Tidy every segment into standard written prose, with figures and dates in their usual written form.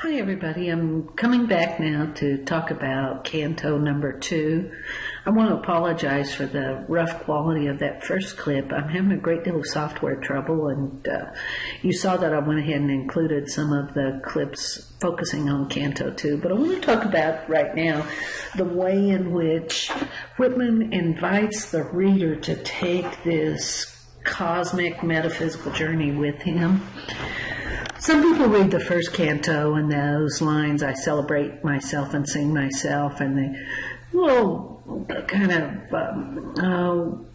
Hi everybody, I'm coming back now to talk about Canto number 2. I want to apologize for the rough quality of that first clip. I'm having a great deal of software trouble, and you saw that I went ahead and included some of the clips focusing on Canto 2. But I want to talk about right now the way in which Whitman invites the reader to take this cosmic metaphysical journey with him. Some people read the first canto and those lines, I celebrate myself and sing myself, and they will kind of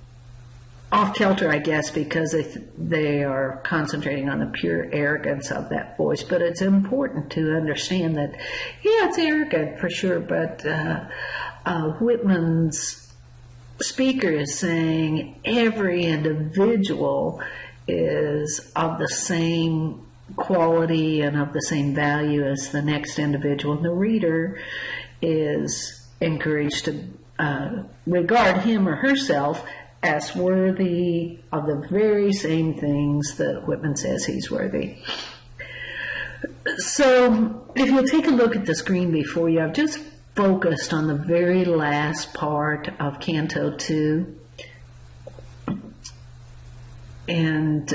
off-kilter, I guess, because they are concentrating on the pure arrogance of that voice. But it's important to understand that, yeah, it's arrogant for sure, but Whitman's speaker is saying every individual is of the same quality and of the same value as the next individual, and the reader is encouraged to regard him or herself as worthy of the very same things that Whitman says he's worthy. So if you'll take a look at the screen before you, I've just focused on the very last part of Canto 2. And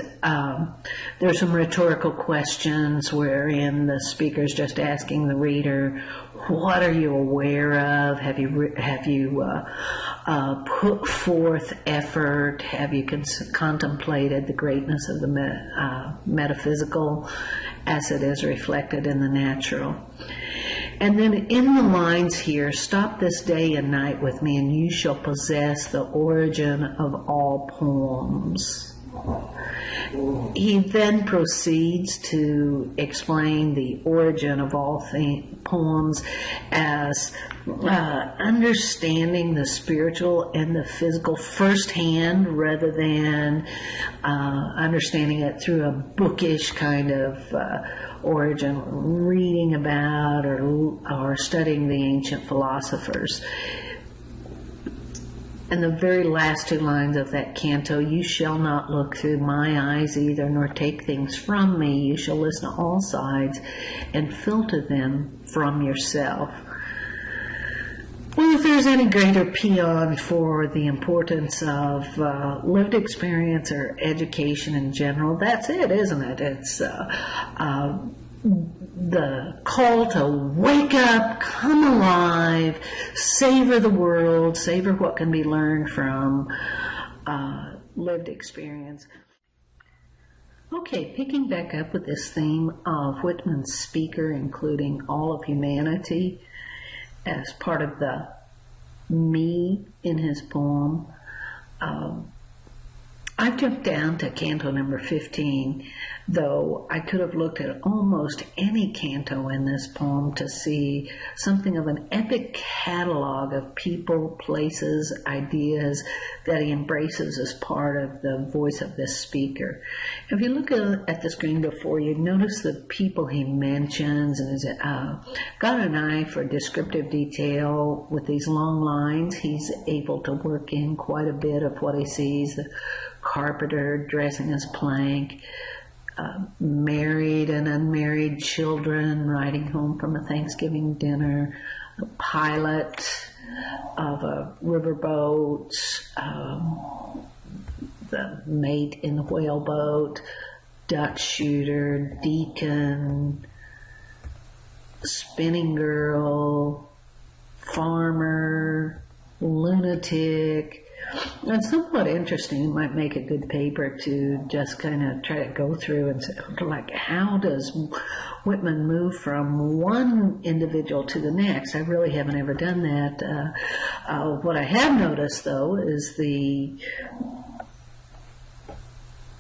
there's some rhetorical questions wherein the speaker's just asking the reader, what are you aware of? Have you put forth effort? Have you contemplated the greatness of the metaphysical as it is reflected in the natural? And then in the lines here, stop this day and night with me, and you shall possess the origin of all poems. He then proceeds to explain the origin of all poems as understanding the spiritual and the physical firsthand rather than understanding it through a bookish kind of origin, reading about or studying the ancient philosophers. And the very last two lines of that canto, you shall not look through my eyes either, nor take things from me. You shall listen to all sides and filter them from yourself. Well, if there's any greater paean for the importance of lived experience or education in general, that's it, isn't it? It's the call to wake up, come alive, savor the world, savor what can be learned from lived experience. Okay, picking back up with this theme of Whitman's speaker, including all of humanity as part of the me in his poem, I've jumped down to canto number 15, though I could have looked at almost any canto in this poem to see something of an epic catalog of people, places, ideas that he embraces as part of the voice of this speaker. If you look at the screen before you, notice the people he mentions, and he's got an eye for descriptive detail. With these long lines, he's able to work in quite a bit of what he sees. The carpenter dressing his plank, married and unmarried children riding home from a Thanksgiving dinner, a pilot of a riverboat, the mate in the whaleboat, duck shooter, deacon, spinning girl, farmer, lunatic. It's somewhat interesting. It might make a good paper to just kind of try to go through and say, like, how does Whitman move from one individual to the next? I really haven't ever done that. What I have noticed, though, is the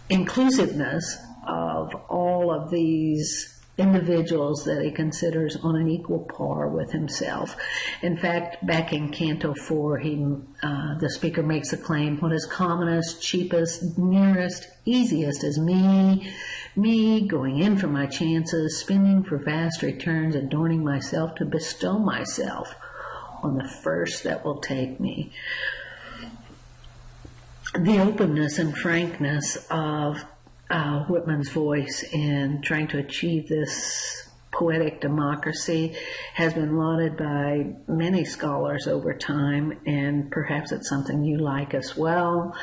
inclusiveness of all of these individuals that he considers on an equal par with himself. In fact, back in Canto 4, the speaker makes the claim, what is commonest, cheapest, nearest, easiest is me going in for my chances, spending for vast returns, adorning myself to bestow myself on the first that will take me. The openness and frankness of Whitman's voice in trying to achieve this poetic democracy has been lauded by many scholars over time, and perhaps it's something you like as well.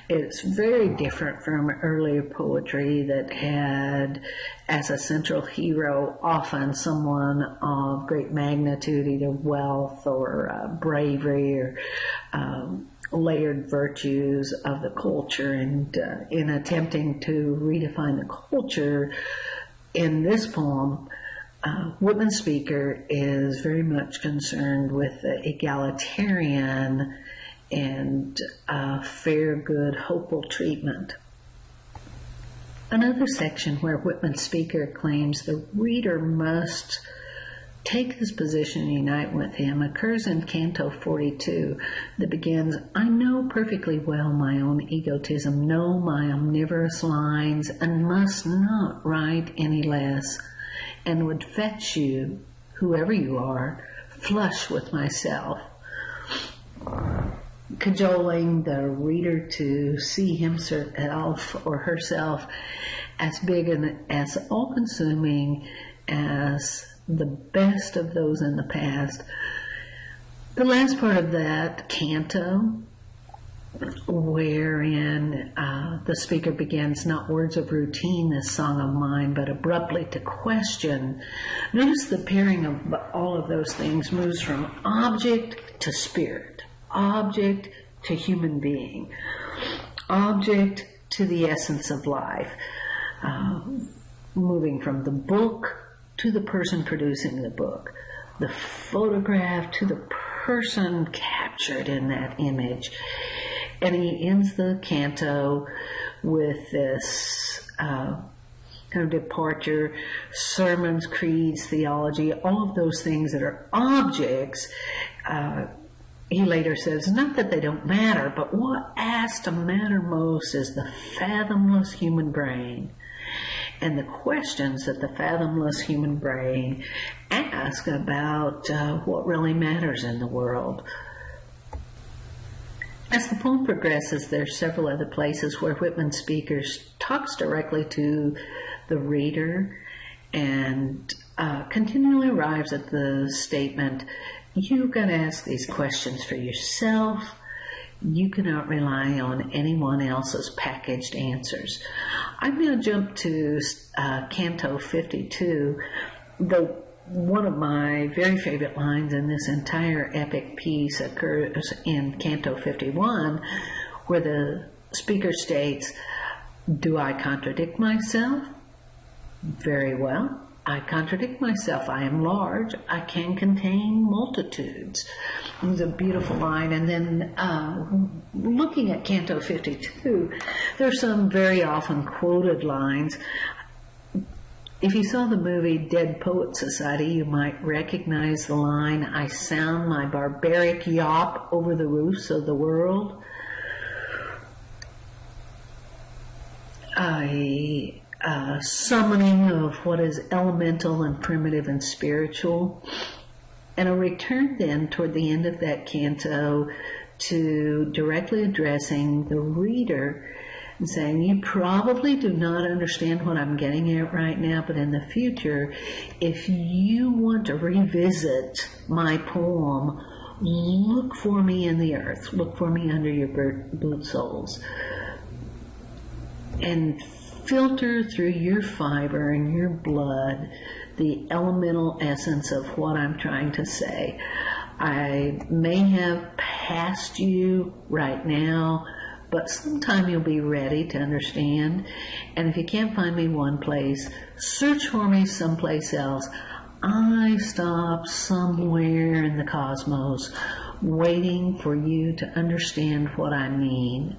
It's very different from earlier poetry that had as a central hero often someone of great magnitude, either wealth or bravery or layered virtues of the culture. And in attempting to redefine the culture in this poem, Whitman speaker is very much concerned with the egalitarian and fair, good, hopeful treatment. Another section where Whitman speaker claims the reader must take his position and unite with him occurs in Canto 42 that begins, I know perfectly well my own egotism, know my omnivorous lines, and must not write any less, and would fetch you, whoever you are, flush with myself, cajoling the reader to see himself or herself as big and as all-consuming as the best of those in the past. The last part of that canto, wherein the speaker begins, not words of routine, this song of mine, but abruptly to question. Notice the pairing of all of those things moves from object to spirit, object to human being, object to the essence of life, moving from the book to the person producing the book, the photograph to the person captured in that image. And he ends the canto with this kind of departure, sermons, creeds, theology, all of those things that are objects. He later says, not that they don't matter, but what has to matter most is the fathomless human brain and the questions that the fathomless human brain asks about what really matters in the world. As the poem progresses, there are several other places where Whitman speakers talks directly to the reader and continually arrives at the statement, you've got to ask these questions for yourself. You cannot rely on anyone else's packaged answers. I'm going to jump to Canto 52, though one of my very favorite lines in this entire epic piece occurs in Canto 51, where the speaker states, do I contradict myself? Very well. I contradict myself. I am large. I can contain multitudes. It's a beautiful line. And then looking at Canto 52, there are some very often quoted lines. If you saw the movie Dead Poet Society, you might recognize the line, I sound my barbaric yawp over the roofs of the world. Summoning of what is elemental and primitive and spiritual, and a return then toward the end of that canto to directly addressing the reader and saying, you probably do not understand what I'm getting at right now, but in the future, if you want to revisit my poem, look for me in the earth, look for me under your boot soles, and filter through your fiber and your blood the elemental essence of what I'm trying to say. I may have passed you right now, but sometime you'll be ready to understand. And if you can't find me one place, search for me someplace else. I stop somewhere in the cosmos waiting for you to understand what I mean.